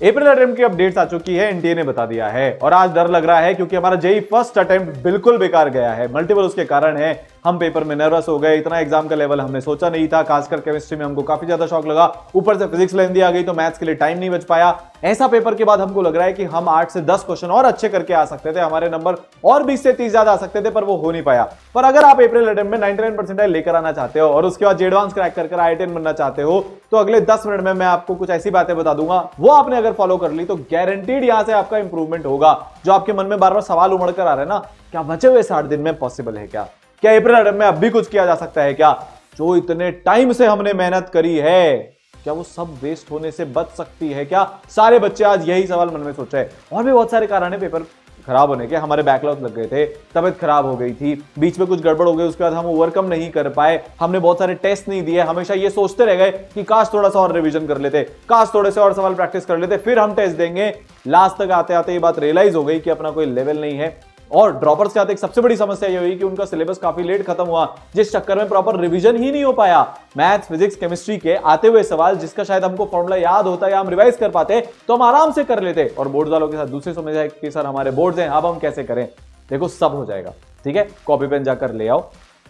अप्रैल attempt की updates आ चुकी है, एनटीए ने बता दिया है। और आज डर लग रहा है क्योंकि हमारा जेई फर्स्ट अटेम्प्ट बिल्कुल बेकार गया है। मल्टीपल उसके कारण है, हम पेपर में नर्वस हो गए, इतना एग्जाम का लेवल हमने सोचा नहीं था, खासकर केमिस्ट्री में हमको काफी ज्यादा शॉक लगा, ऊपर से फिजिक्स लेंदी आ गई तो मैथ्स के लिए टाइम नहीं बच पाया। ऐसा पेपर के बाद हमको लग रहा है कि हम 8 से 10 क्वेश्चन और अच्छे करके आ सकते थे, हमारे नंबर और 20 से 30 ज्यादा आ सकते थे, पर वो हो नहीं पाया। पर अगर आप अप्रैल अटेम्प्ट में 99 परसेंटाइल लेकर आना चाहते हो और उसके बाद एडवांस क्रैक कर आई10 बनना चाहते हो, तो अगले 10 मिनट में मैं आपको कुछ ऐसी बातें बता दूंगा, वो आपने अगर फॉलो कर ली तो गारंटीड यहां से आपका इंप्रूवमेंट होगा। जो आपके मन में बार बार सवाल उमड़ कर आ रहा है ना, क्या बचे हुए 60 दिन में पॉसिबल है क्या अप्रैल अटेम्प्ट में अब भी कुछ किया जा सकता है क्या? जो इतने टाइम से हमने मेहनत करी है, क्या वो सब वेस्ट होने से बच सकती है क्या? सारे बच्चे आज यही सवाल मन में सोच रहे हैं। और भी बहुत सारे कारण है पेपर खराब होने के। हमारे बैकलॉग लग गए थे, तबियत खराब हो गई थी, बीच में कुछ गड़बड़ हो गई, उसके बाद हम ओवरकम नहीं कर पाए, हमने बहुत सारे टेस्ट नहीं दिए, हमेशा ये सोचते रह गए कि काश थोड़ा सा और रिवीजन कर लेते, काश थोड़े से और सवाल प्रैक्टिस कर लेते, फिर हम टेस्ट देंगे। लास्ट तक आते आते ये बात रियलाइज हो गई कि अपना कोई लेवल नहीं है। और ड्रॉपर्स के साथ एक सबसे बड़ी समस्या ये हुई कि उनका सिलेबस काफी लेट खत्म हुआ, जिस चक्कर में प्रॉपर रिवीजन ही नहीं हो पाया। मैथ्स, फिजिक्स, केमिस्ट्री के आते हुए सवाल जिसका शायद हमको फॉर्मूला याद होता या हम रिवाइज कर पाते तो हम आराम से कर लेते। और बोर्ड वालों के साथ दूसरी समस्या है कि सर हमारे बोर्ड्स हैं, अब हम कैसे करें? देखो सब हो जाएगा, ठीक है, कॉपी पेन जाकर ले आओ।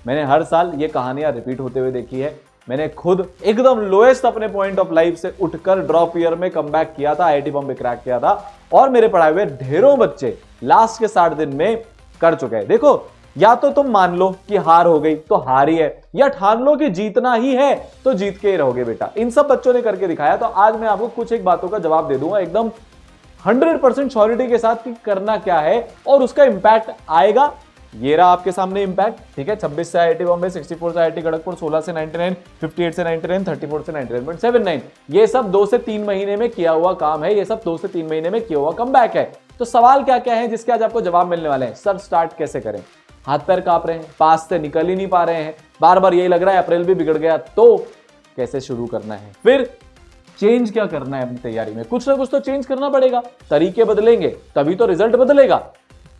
मैंने हर साल ये कहानियां रिपीट होते हुए देखी है। मैंने खुद एकदम लोएस्ट अपने पॉइंट ऑफ लाइफ से उठकर ड्रॉप ईयर में कमबैक किया था, आईआईटी बॉम्बे क्रैक किया था, और मेरे पढ़ाए हुए ढेरों बच्चे लास्ट के 60 दिन में कर चुके हैं। देखो, या तो तुम मान लो कि हार हो गई तो हार ही है, या ठान लो कि जीतना ही है तो जीत के ही रहोगे बेटा। इन सब बच्चों ने करके दिखाया। तो आज मैं आपको कुछ एक बातों का जवाब दे दूंगा एकदम 100% श्योरिटी के साथ कि करना क्या है और उसका इंपैक्ट आएगा। ये रहा आपके सामने इंपैक्ट, ठीक है। 26 से आईआईटी बॉम्बे, 64 से आईआईटी खड़गपुर, 16 से 99, 58 से 99, 34 से 99.79। ये सब 2 से 3 महीने में किया हुआ काम है, ये सब 2 से 3 महीने में किया हुआ कमबैक है। तो सवाल क्या क्या है जिसके आज आपको जवाब मिलने वाले हैं? सर स्टार्ट कैसे करें? हाथ पैर कांप रहे हैं, पास से निकल ही नहीं पा रहे हैं, बार बार यही लग रहा है अप्रैल भी बिगड़ गया, तो कैसे शुरू करना है? फिर चेंज क्या करना है अपनी तैयारी में? कुछ ना कुछ तो चेंज करना पड़ेगा, तरीके बदलेंगे तभी तो रिजल्ट बदलेगा।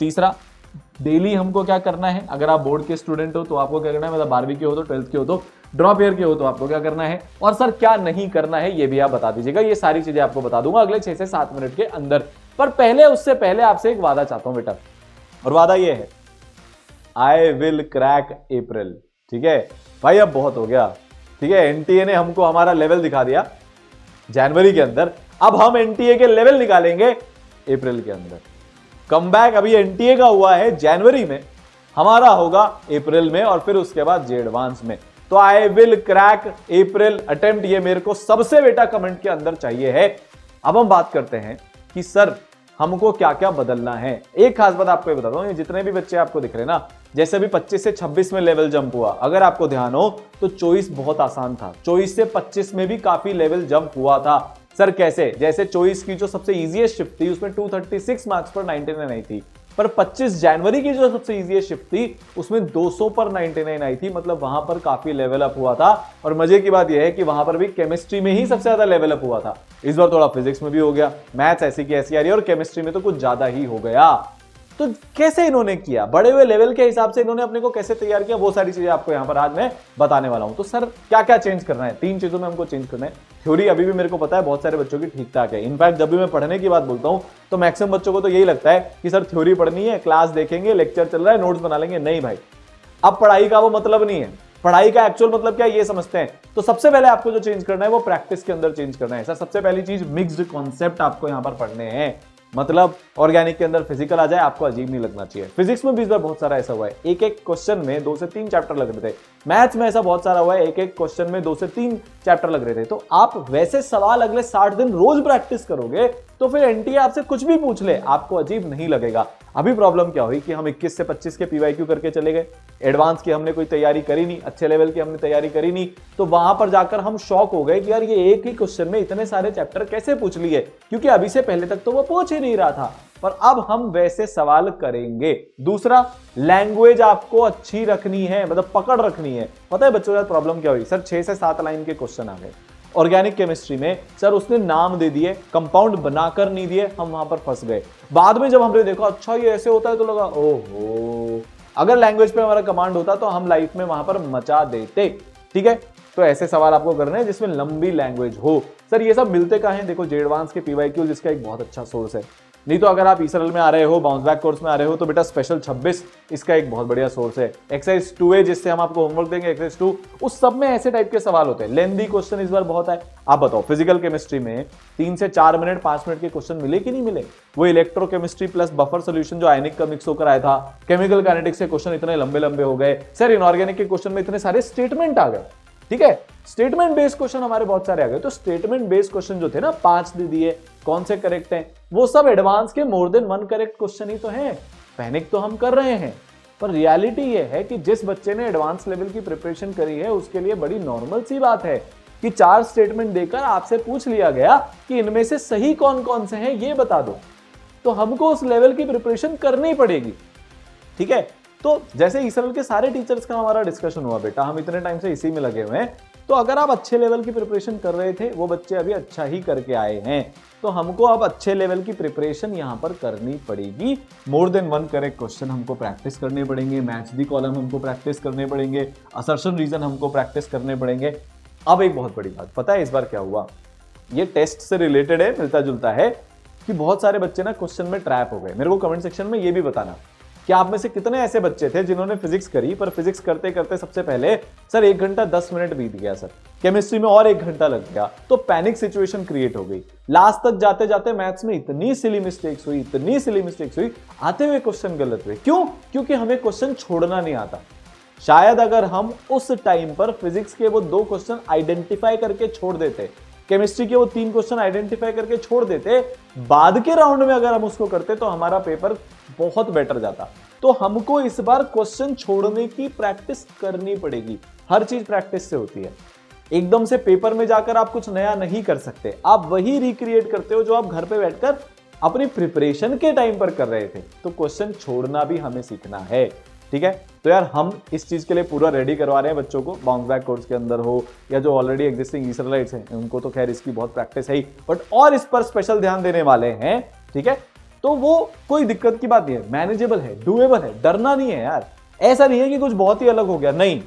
तीसरा, डेली हमको क्या करना है? अगर आप बोर्ड के स्टूडेंट हो तो आपको क्या करना है, मतलब 12वीं के हो तो 12th के हो तो ड्रॉप ईयर के हो तो आपको क्या करना है, और सर क्या नहीं करना है ये भी आप बता दीजिएगा। ये सारी चीजें आपको बता दूंगा अगले 6 से 7 मिनट के अंदर। पर पहले, उससे पहले आपसे एक वादा चाहता हूं बेटा, और वादा ये है, आई विल क्रैक अप्रैल। ठीक है भाई, अब बहुत हो गया, ठीक है। एनटीए ने हमको हमारा लेवल दिखा दिया जनवरी के अंदर, अब हम एनटीए के लेवल निकालेंगे अप्रैल के अंदर। कमबैक अभी एनटीए का हुआ है जनवरी में, हमारा होगा अप्रैल में, और फिर उसके बाद जे एडवांस में। तो I will crack April attempt, ये मेरे को सबसे बेटा कमेंट के अंदर चाहिए है। अब हम बात करते हैं कि सर हमको क्या क्या बदलना है। एक खास बात आपको बताता हूं, ये जितने भी बच्चे आपको दिख रहे हैं ना, जैसे भी 25 से 26 में लेवल जंप हुआ, अगर आपको ध्यान हो तो 24 बहुत आसान था, 24 से 25 में भी काफी लेवल जंप हुआ था। सर कैसे? जैसे 24 की जो सबसे इजीएस्ट शिफ्ट थी उसमें 236 मार्क्स पर 99 आई थी, पर 25 जनवरी की जो सबसे इजीएस्ट शिफ्ट थी उसमें 200 पर 99 आई थी, मतलब वहां पर काफी लेवल अप हुआ था। और मजे की बात यह है कि वहां पर भी केमिस्ट्री में ही सबसे ज्यादा लेवल अप हुआ था। इस बार थोड़ा फिजिक्स में भी हो गया, मैथ्स ऐसी की ऐसी आ रही है, और केमिस्ट्री में तो कुछ ज्यादा ही हो गया। तो कैसे इन्होंने किया, बड़े हुए लेवल के हिसाब से इन्होंने अपने को कैसे तैयार किया, वो सारी चीजें आपको यहां पर आज मैं बताने वाला हूं। तो सर क्या क्या चेंज करना है? 3 चीजों में हमको चेंज करना है। थ्योरी अभी भी मेरे को पता है बहुत सारे बच्चों की ठीक ठाक है। इनफैक्ट जब भी मैं पढ़ने की बात बोलता हूं तो मैक्सिमम बच्चों को तो यही लगता है कि सर थ्योरी पढ़नी है, क्लास देखेंगे, लेक्चर चल रहा है, नोट्स बना लेंगे। नहीं भाई, अब पढ़ाई का वो मतलब नहीं है। पढ़ाई का एक्चुअल मतलब क्या है ये समझते हैं। तो सबसे पहले आपको जो चेंज करना है वो प्रैक्टिस के अंदर चेंज करना है। सर सबसे पहली चीज, मिक्स्ड कॉन्सेप्ट आपको यहां पर पढ़ने हैं। मतलब ऑर्गेनिक के अंदर फिजिकल आ जाए, आपको अजीब नहीं लगना चाहिए। फिजिक्स में भी इस बार बहुत सारा ऐसा हुआ है, एक एक क्वेश्चन में 2 से 3 चैप्टर लग रहे थे। मैथ्स में ऐसा बहुत सारा हुआ है, एक एक क्वेश्चन में 2 से 3 चैप्टर लग रहे थे। तो आप वैसे सवाल अगले 60 दिन रोज प्रैक्टिस करोगे तो फिर एनटीए आपसे कुछ भी पूछ ले आपको अजीब नहीं लगेगा। अभी प्रॉब्लम क्या हुई कि हम 21 से 25 के पीवाईक्यू करके चले गए, एडवांस की हमने कोई तैयारी करी नहीं, अच्छे लेवल की हमने तैयारी करी नहीं, तो वहां पर जाकर हम शॉक हो गए कि यार ये एक ही क्वेश्चन में इतने सारे चैप्टर कैसे पूछ लिए, क्योंकि अभी से पहले तक तो वो पूछ ही नहीं रहा था। पर अब हम वैसे सवाल करेंगे। दूसरा, लैंग्वेज आपको अच्छी रखनी है, मतलब पकड़ रखनी है। पता है बच्चों का प्रॉब्लम क्या हुई? सर 6 से 7 लाइन के क्वेश्चन आ गए ऑर्गेनिक केमिस्ट्री में, सर उसने नाम दे दिए, कंपाउंड बनाकर नहीं दिए, हम वहां पर फंस गए। बाद में जब हमने देखा अच्छा ये ऐसे होता है तो लगा ओहो, अगर लैंग्वेज पे हमारा कमांड होता तो हम लाइफ में वहां पर मचा देते। ठीक है, तो ऐसे सवाल आपको करने हैं जिसमें लंबी लैंग्वेज हो। सर ये सब मिलते कहाँ हैं? देखो जे एडवांस के पीवाईक्यू जिसका एक बहुत अच्छा सोर्स है। नहीं तो अगर आप ईसरल में आ रहे हो, बाउंस बैक कोर्स में आ रहे हो, तो बेटा स्पेशल 26 इसका एक बहुत बढ़िया सोर्स है। एक्सरसाइज 2A जिससे हम आपको होमवर्क देंगे, एक्सरसाइज 2, उस सब में ऐसे टाइप के सवाल होते हैं। लेंदी क्वेश्चन इस बार बहुत है। आप बताओ फिजिकल केमिस्ट्री में 3 से 4 मिनट 5 मिनट के क्वेश्चन मिले कि नहीं मिले? वो इलेक्ट्रोकेमिस्ट्री प्लस बफर सोल्यूशन जो आयनिक का मिक्स होकर आया था, केमिकल काइनेटिक्स के क्वेश्चन इतने लंबे लंबे हो गए। सर इनऑर्गेनिक के क्वेश्चन में इतने सारे स्टेटमेंट आ गए। ठीक है, स्टेटमेंट बेस्ड क्वेश्चन हमारे बहुत सारे आ गए। तो स्टेटमेंट बेस्ड क्वेश्चन जो थे ना 5 दे दिए, कौन से करेक्ट हैं? वो सब एडवांस के मोर देन 1 करेक्ट क्वेश्चन ही तो हैं। पैनिक तो हम कर रहे हैं, पर रियलिटी ये है कि जिस बच्चे ने एडवांस लेवल की प्रिपरेशन करी है उसके लिए बड़ी नॉर्मल सी बात है कि 4 स्टेटमेंट देकर आपसे पूछ लिया गया कि इनमें से सही कौन कौन से हैं ये बता दो, तो हमको उस लेवल की प्रिपरेशन करनी पड़ेगी। ठीक है, तो जैसे ईसरल के सारे टीचर्स का हमारा डिस्कशन हुआ बेटा, हम इतने टाइम से इसी में लगे हुए हैं, तो अगर आप अच्छे लेवल की प्रिपरेशन कर रहे थे, वो बच्चे अभी अच्छा ही करके आए हैं, तो हमको अब अच्छे लेवल की प्रिपरेशन यहां पर करनी पड़ेगी। मोर देन 1 करेक्ट क्वेश्चन हमको प्रैक्टिस करने पड़ेंगे, मैच दी कॉलम हमको प्रैक्टिस करने पड़ेंगे, असर्शन रीजन हमको प्रैक्टिस करने पड़ेंगे। अब एक बहुत बड़ी बात पता है इस बार क्या हुआ, ये टेस्ट से रिलेटेड है, मिलता जुलता है, कि बहुत सारे बच्चे ना क्वेश्चन में ट्रैप हो गए। मेरे को कमेंट सेक्शन में ये भी बताना कि आप में से कितने ऐसे बच्चे थे जिन्होंने फिजिक्स करी, पर फिजिक्स करते करते सबसे पहले सर 1 घंटा 10 मिनट बीत गया, सर केमिस्ट्री में और 1 घंटा लग गया, तो पैनिक सिचुएशन क्रिएट हो गई। लास्ट तक जाते जाते मैथ्स में इतनी सिली मिस्टेक्स हुई, इतनी सिली मिस्टेक्स हुई, आते हुए क्वेश्चन गलत हुए। क्यों? क्योंकि हमें क्वेश्चन छोड़ना नहीं आता। शायद अगर हम उस टाइम पर फिजिक्स के वो 2 क्वेश्चन आइडेंटिफाई करके छोड़ देते, केमिस्ट्री के वो 3 क्वेश्चन आइडेंटिफाई करके छोड़ देते, बाद के राउंड में अगर हम उसको करते तो हमारा पेपर बहुत बेटर जाता। तो हमको इस बार क्वेश्चन छोड़ने की प्रैक्टिस करनी पड़ेगी। हर चीज प्रैक्टिस से होती है। एकदम से पेपर में जाकर आप कुछ नया नहीं कर सकते, आप वही रिक्रिएट करते हो जो आप घर पे बैठकर अपनी प्रिपरेशन के टाइम पर कर रहे थे। तो क्वेश्चन छोड़ना भी हमें सीखना है। ठीक है, तो यार हम इस चीज के लिए पूरा रेडी करवा रहे हैं बच्चों को, बाउंस बैक कोर्स के अंदर हो या जो ऑलरेडी एग्जिस्टिंग ईसरलाइट्स हैं, उनको तो खैर इसकी बहुत प्रैक्टिस है ही, बट और इस पर स्पेशल ध्यान देने वाले हैं। ठीक है, तो वो कोई दिक्कत की बात नहीं है, मैनेजेबल है, डूएबल है, डरना नहीं है यार। ऐसा नहीं है कि कुछ बहुत ही अलग हो गया, नहीं,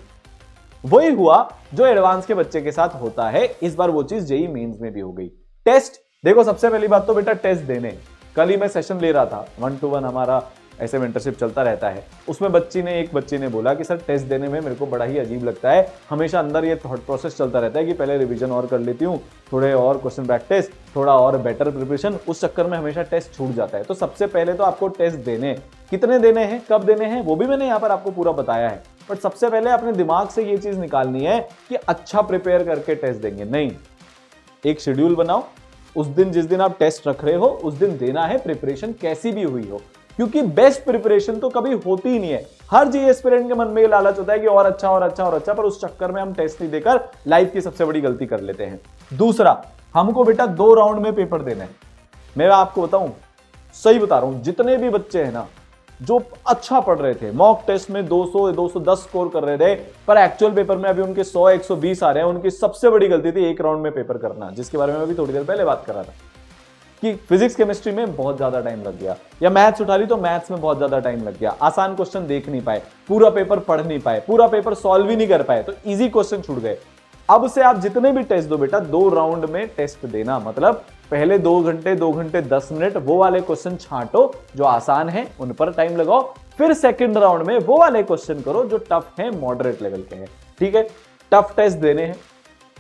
वही हुआ जो एडवांस के बच्चे के साथ होता है। इस बार वो चीज जेईई मेंस में भी हो गई। टेस्ट देखो, सबसे पहली बात तो बेटा टेस्ट देने, कल ही मैं सेशन ले रहा था, 1-to-1 हमारा ऐसे मेंटरशिप चलता रहता है। उसमें एक बच्ची ने बोला कि सर टेस्ट देने में मेरे को बड़ा ही अजीब लगता है, हमेशा अंदर ये थॉट प्रोसेस चलता रहता है कि पहले रिवीजन और कर लेती हूँ, थोड़े और क्वेश्चन प्रैक्टिस, थोड़ा और बेटर प्रिपरेशन, उस चक्कर में हमेशा टेस्ट छूट जाता है। तो सबसे पहले तो आपको टेस्ट देने, कितने देने हैं, कब देने हैं, वो भी मैंने यहाँ पर आपको पूरा बताया है। बट सबसे पहले अपने दिमाग से ये चीज निकालनी है कि अच्छा प्रिपेयर करके टेस्ट देंगे, नहीं, एक शेड्यूल बनाओ, उस दिन जिस दिन आप टेस्ट रख रहे हो उस दिन देना है, प्रिपरेशन कैसी भी हुई हो, क्योंकि बेस्ट प्रिपरेशन तो कभी होती ही नहीं है। हर जी एस्पिरेंट के मन में ये लालच होता है कि और अच्छा और अच्छा और अच्छा, पर उस चक्कर में हम टेस्ट नहीं देकर लाइफ की सबसे बड़ी गलती कर लेते हैं। दूसरा, हमको बेटा 2 राउंड में पेपर देना है। मैं आपको बताऊं, सही बता रहा हूं, जितने भी बच्चे हैं ना जो अच्छा पढ़ रहे थे, मॉक टेस्ट में 200-210 स्कोर कर रहे थे, पर एक्चुअल पेपर में अभी उनके 100-120 आ रहे हैं, उनकी सबसे बड़ी गलती थी 1 राउंड में पेपर करना, जिसके बारे में अभी थोड़ी देर पहले बात कर रहा था कि फिजिक्स केमिस्ट्री में बहुत ज्यादा टाइम लग गया, या मैथ्स उठा ली तो मैथ्स में बहुत ज्यादा टाइम लग गया, आसान क्वेश्चन देख नहीं पाए, पूरा पेपर पढ़ नहीं पाए, पूरा पेपर सॉल्व ही नहीं कर पाए, तो इजी क्वेश्चन छूट गए। अब से आप जितने भी टेस्ट दो बेटा, 2 राउंड में टेस्ट देना, मतलब पहले 2 घंटे 10 मिनट वो वाले क्वेश्चन छांटो जो आसान है, उन पर टाइम लगाओ, फिर सेकंड राउंड में वो वाले क्वेश्चन करो जो टफ है, मॉडरेट लेवल के हैं। ठीक है, टफ टेस्ट देने हैं।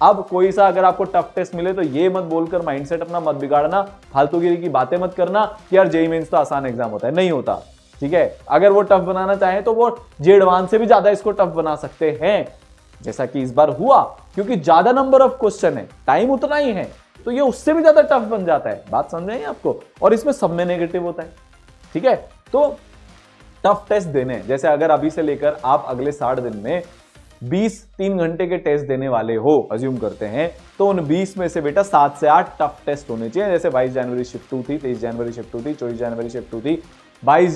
अब कोई सा अगर आपको टफ टेस्ट मिले तो ये मत बोलकर माइंडसेट अपना मत बिगाड़ना, फालतूगिरी की बातें मत करना कि यार जेईई मेंस तो आसान एग्जाम होता है, नहीं होता। ठीक है, अगर वो टफ बनाना चाहे तो वो जे एडवांस से भी ज्यादा इसको टफ बना सकते हैं, जैसा कि इस बार हुआ, क्योंकि ज्यादा नंबर ऑफ क्वेश्चन है, टाइम उतना ही है, तो ये उससे भी ज्यादा टफ बन जाता है। बात समझ रहे हैं आपको? और इसमें सब में नेगेटिव होता है। ठीक है, तो टफ टेस्ट देने, जैसे अगर अभी से लेकर आप अगले 60 दिन में 3 घंटे के टेस्ट देने वाले हो, अज्यूम करते हैं, तो उन 20 में से बेटा 7 से 8 टफ टेस्ट होने चाहिए। जैसे 22 जनवरी शिफ्ट 2 थी, 23 जनवरी शिफ्ट 2 थी, 24 जनवरी शिफ्ट 2 थी, 21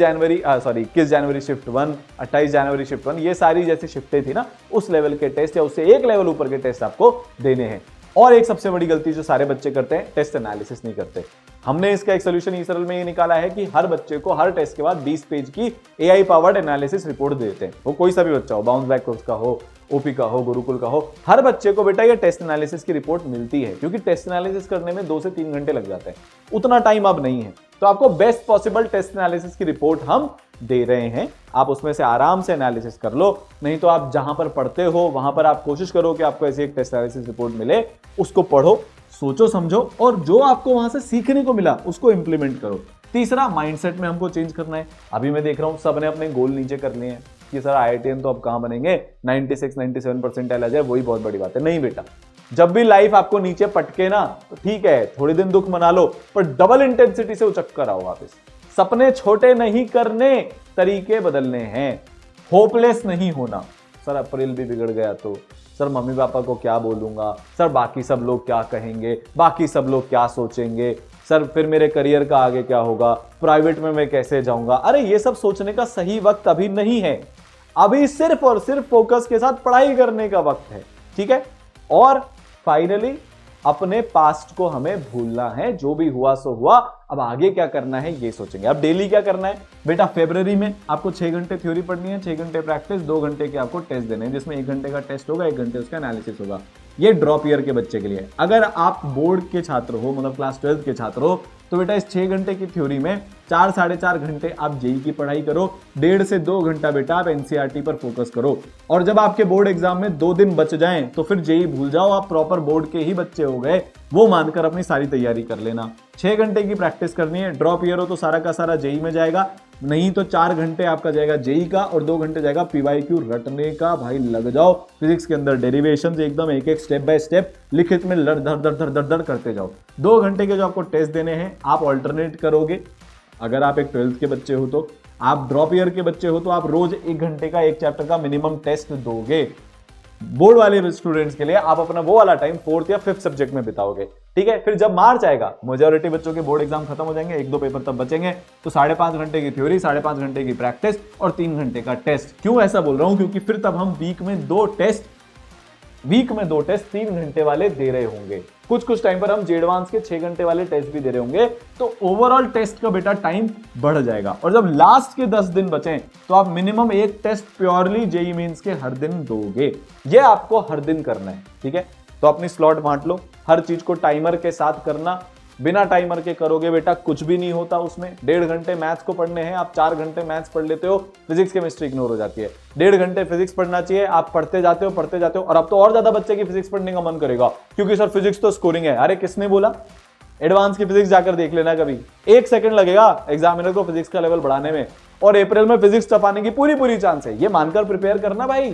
जनवरी शिफ्ट 1, 28 जनवरी शिफ्ट 1, ये सारी जैसी शिफ्टें थी ना, उस लेवल के टेस्ट या उससे एक लेवल ऊपर के टेस्ट आपको देने हैं। और एक सबसे बड़ी गलती जो सारे बच्चे करते हैं, टेस्ट एनालिसिस नहीं करते। हमने इसका एक सोल्यूशन ई सरल में ये निकाला है कि हर बच्चे को हर टेस्ट के बाद 20 पेज की AI पावर्ड एनालिसिस रिपोर्ट देते हैं। वो कोई सा भी बच्चा हो, बाउंस बैक कोर्स का हो, ओपी का हो, गुरुकुल का हो, हर बच्चे को बेटा ये टेस्ट एनालिसिस की रिपोर्ट मिलती है, क्योंकि टेस्ट एनालिसिस करने में 2 से 3 घंटे लग जाते हैं। उतना टाइम अब नहीं है, तो आपको बेस्ट पॉसिबल टेस्ट एनालिसिस की रिपोर्ट हम दे रहे हैं। आप उसमें से आराम से एनालिसिस कर लो, नहीं तो आप जहां पर पढ़ते हो वहां पर आप कोशिश करो कि आपको ऐसी एक टेस्ट एनालिसिस रिपोर्ट मिले, उसको पढ़ो, सोचो समझो, और जो आपको वहां से सीखने को मिला उसको इंप्लीमेंट करो। तीसरा, माइंडसेट में हमको चेंज करना है। अभी मैं देख रहा हूं सबने अपने गोल नीचे कर लिए हैं कि सर IITian तो अब कहां बनेंगे, 96-97 परसेंटाइल आ जाए वही बहुत बड़ी बात है। नहीं बेटा, जब भी लाइफ आपको नीचे पटके ना, तो ठीक है थोड़े दिन दुख मना लो, पर डबल इंटेंसिटी से उचक कर आओ वापस। सपने छोटे नहीं करने, तरीके बदलने हैं, होपलेस नहीं होना। सर अप्रैल भी बिगड़ गया तो, सर मम्मी पापा को क्या बोलूंगा, सर बाकी सब लोग क्या कहेंगे, बाकी सब लोग क्या सोचेंगे, सर फिर मेरे करियर का आगे क्या होगा, प्राइवेट में मैं कैसे जाऊंगा। अरे ये सब सोचने का सही वक्त अभी नहीं है, अभी सिर्फ और सिर्फ फोकस के साथ पढ़ाई करने का वक्त है, ठीक है। और फाइनली अपने पास्ट को हमें भूलना है, जो भी हुआ सो हुआ, अब आगे क्या करना है ये सोचेंगे। अब डेली क्या करना है बेटा, फरवरी में आपको 6 घंटे थ्योरी पढ़नी है, 6 घंटे प्रैक्टिस, 2 घंटे के आपको टेस्ट देने हैं, जिसमें 1 घंटे का टेस्ट होगा, 1 घंटे उसका एनालिसिस होगा। ये ड्रॉप ईयर के बच्चे के लिए। अगर आप बोर्ड के छात्र हो, मतलब क्लास 12 के छात्र हो, तो बेटा इस 6 घंटे की थ्योरी में 4 साढ़े 4 घंटे आप जेई की पढ़ाई करो, 1.5 से 2 घंटा बेटा आप एनसीईआरटी पर फोकस करो। और जब आपके बोर्ड एग्जाम में 2 दिन बच जाएं तो फिर जेई भूल जाओ, आप प्रॉपर बोर्ड के ही बच्चे हो गए, वो मानकर अपनी सारी तैयारी कर लेना। 6 घंटे की प्रैक्टिस करनी है। ड्रॉप ईयर हो तो सारा का सारा जेई में जाएगा, नहीं तो 4 घंटे आपका जाएगा जेई का और 2 घंटे जाएगा पीवाईक्यू रटने का। भाई लग जाओ फिजिक्स के अंदर, डेरिवेशन एकदम एक एक स्टेप बाय स्टेप लिखित में धर धर धर धर धर करते जाओ। 2 घंटे के जो आपको टेस्ट देने हैं आप ऑल्टरनेट करोगे। अगर आप एक 12th के बच्चे हो तो, आप ड्रॉप ईयर के बच्चे हो तो आप रोज 1 घंटे का एक चैप्टर का मिनिमम टेस्ट दोगे। बोर्ड वाले स्टूडेंट्स के लिए आप अपना वो वाला टाइम 4th या 5th सब्जेक्ट में बिताओगे, ठीक है। फिर जब मार्च आएगा, मेजॉरिटी बच्चों के बोर्ड एग्जाम खत्म हो जाएंगे, 1-2 पेपर तब बचेंगे, तो 5.5 घंटे की थ्योरी, 5.5 घंटे की प्रैक्टिस और 3 घंटे का टेस्ट। क्यों ऐसा बोल रहा हूं, क्योंकि फिर तब हम वीक में 2 टेस्ट 3 घंटे वाले दे रहे होंगे। कुछ टाइम पर हम जेडवांस के 6 घंटे वाले टेस्ट भी दे रहे होंगे, तो ओवरऑल टेस्ट का बेटा टाइम बढ़ जाएगा। और जब लास्ट के 10 दिन बचे तो आप मिनिमम एक टेस्ट प्योरली जेई मेंस के हर दिन दोगे। ये आपको हर दिन करना है, ठीक है। तो अपनी स्लॉट बांट लो, हर चीज को टाइमर के साथ करना। बिना टाइमर के करोगे बेटा कुछ भी नहीं होता उसमें। 1.5 घंटे मैथ्स को पढ़ने हैं, आप 4 घंटे मैथ्स पढ़ लेते हो, फिजिक्स केमिस्ट्री इग्नोर हो जाती है। 1.5 घंटे फिजिक्स पढ़ना चाहिए, आप पढ़ते जाते हो। और अब तो और ज्यादा बच्चे की फिजिक्स पढ़ने का मन करेगा, क्योंकि सर फिजिक्स तो स्कोरिंग है। अरे किसने बोला, एडवांस की फिजिक्स जाकर देख लेना कभी। 1 सेकंड लगेगा एग्जामिनर को फिजिक्स का लेवल बढ़ाने में, और अप्रैल में फिजिक्स टफ आने की पूरी चांस है। ये मानकर प्रिपेयर करना भाई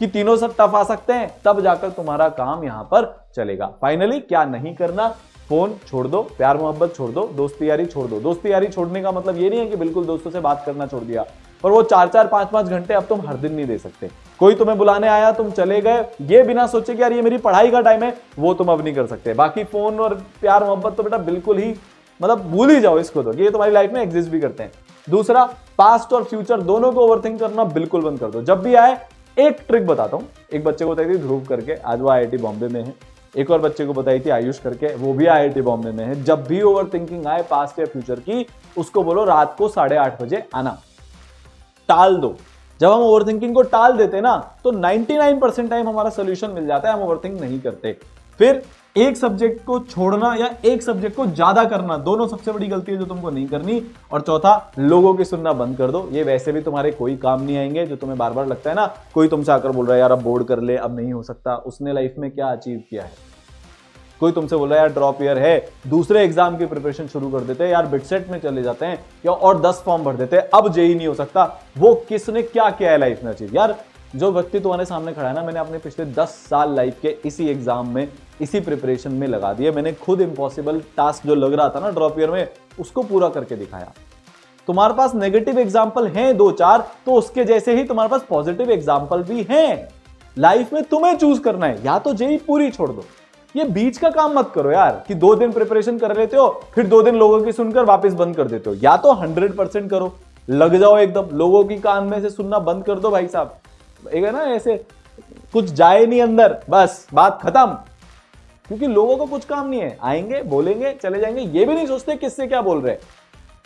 कि तीनों सब टफ आ सकते हैं, तब जाकर तुम्हारा काम यहां पर चलेगा। फाइनली क्या नहीं करना, फोन छोड़ दो, प्यार मोहब्बत छोड़ दो, दोस्ती यारी छोड़ दो। दोस्ती यारी छोड़ने का मतलब ये नहीं है कि बिल्कुल दोस्तों से बात करना छोड़ दिया, पर वो 4-4 5-5 घंटे अब तुम हर दिन नहीं दे सकते। कोई तुम्हें बुलाने आया, तुम चले गए, ये बिना सोचे कि यार ये मेरी पढ़ाई का टाइम है, वो तुम अब नहीं कर सकते। बाकी फोन और प्यार मोहब्बत तो बेटा बिल्कुल ही मतलब भूल ही जाओ इसको, तो ये तुम्हारी लाइफ में एग्जिस्ट भी करते हैं। दूसरा, पास्ट और फ्यूचर दोनों को ओवरथिंक करना बिल्कुल बंद कर दो। जब भी आए, एक ट्रिक बताता हूं, एक बच्चे को बताई थी ध्रुव करके, आज वो IIT बॉम्बे में है। एक और बच्चे को बताई थी आयुष करके, वो भी IIT बॉम्बे में है। जब भी ओवर थिंकिंग आए पास्ट या फ्यूचर की, उसको बोलो रात को 8:30 बजे आना, टाल दो। जब हम ओवर थिंकिंग को टाल देते ना, तो 99% टाइम हमारा सोल्यूशन मिल जाता है, हम ओवर थिंक नहीं करते। फिर एक सब्जेक्ट को छोड़ना या एक सब्जेक्ट को ज्यादा करना, दोनों सबसे बड़ी गलती है जो तुमको नहीं करनी। और चौथा, लोगों की सुनना बंद कर दो। ये वैसे भी तुम्हारे कोई काम नहीं आएंगे। जो तुम्हें बार बार लगता है ना, कोई तुमसे आकर बोल रहा है यार अब बोर्ड कर ले, अब नहीं हो सकता, उसने लाइफ में क्या अचीव किया है। कोई तुमसे बोला यार ड्रॉप ईयर है, दूसरे एग्जाम की प्रिपरेशन शुरू कर देते हैं, यार बिटसेट में चले जाते हैं या और 10 फॉर्म भर देते हैं, अब जेई नहीं हो सकता। वो किसने क्या किया है लाइफ में अचीव। यार जो व्यक्ति तुम्हारे सामने खड़ा है ना, मैंने अपने पिछले 10 साल लाइफ के इसी एग्जाम में, इसी प्रिपरेशन में लगा दिए। मैंने खुद इंपॉसिबल टास्क जो लग रहा था ना ड्रॉप ईयर में, उसको पूरा करके दिखाया। तुम्हारे पास नेगेटिव एग्जाम्पल हैं 2-4, तो उसके जैसे ही तुम्हारे पास पॉजिटिव एग्जाम्पल भी हैं। लाइफ में तुम्हें चूज करना है, या तो जेई पूरी छोड़ दो। ये बीच का काम मत करो यार कि 2 दिन प्रिपरेशन कर लेते हो, फिर 2 दिन लोगों की सुनकर वापस बंद कर देते हो। या तो 100% करो, लग जाओ एकदम, लोगों की कान में से सुनना बंद कर दो भाई साहब। एक है ना ऐसे कुछ जाए नहीं अंदर, बस बात खत्म। क्योंकि लोगों को कुछ काम नहीं है, आएंगे बोलेंगे चले जाएंगे, ये भी नहीं सोचते किससे क्या बोल रहे,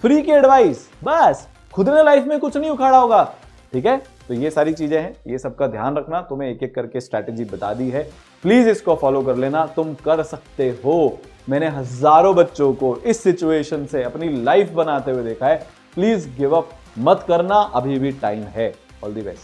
फ्री की एडवाइस, बस खुद ने लाइफ में कुछ नहीं उखाड़ा होगा। ठीक है, तो ये सारी चीजें हैं, ये सबका ध्यान रखना। तुम्हें एक एक करके स्ट्रैटेजी बता दी है, प्लीज इसको फॉलो कर लेना, तुम कर सकते हो। मैंने हजारों बच्चों को इस सिचुएशन से अपनी लाइफ बनाते हुए देखा है। प्लीज गिव अप मत करना, अभी भी टाइम है। All the best.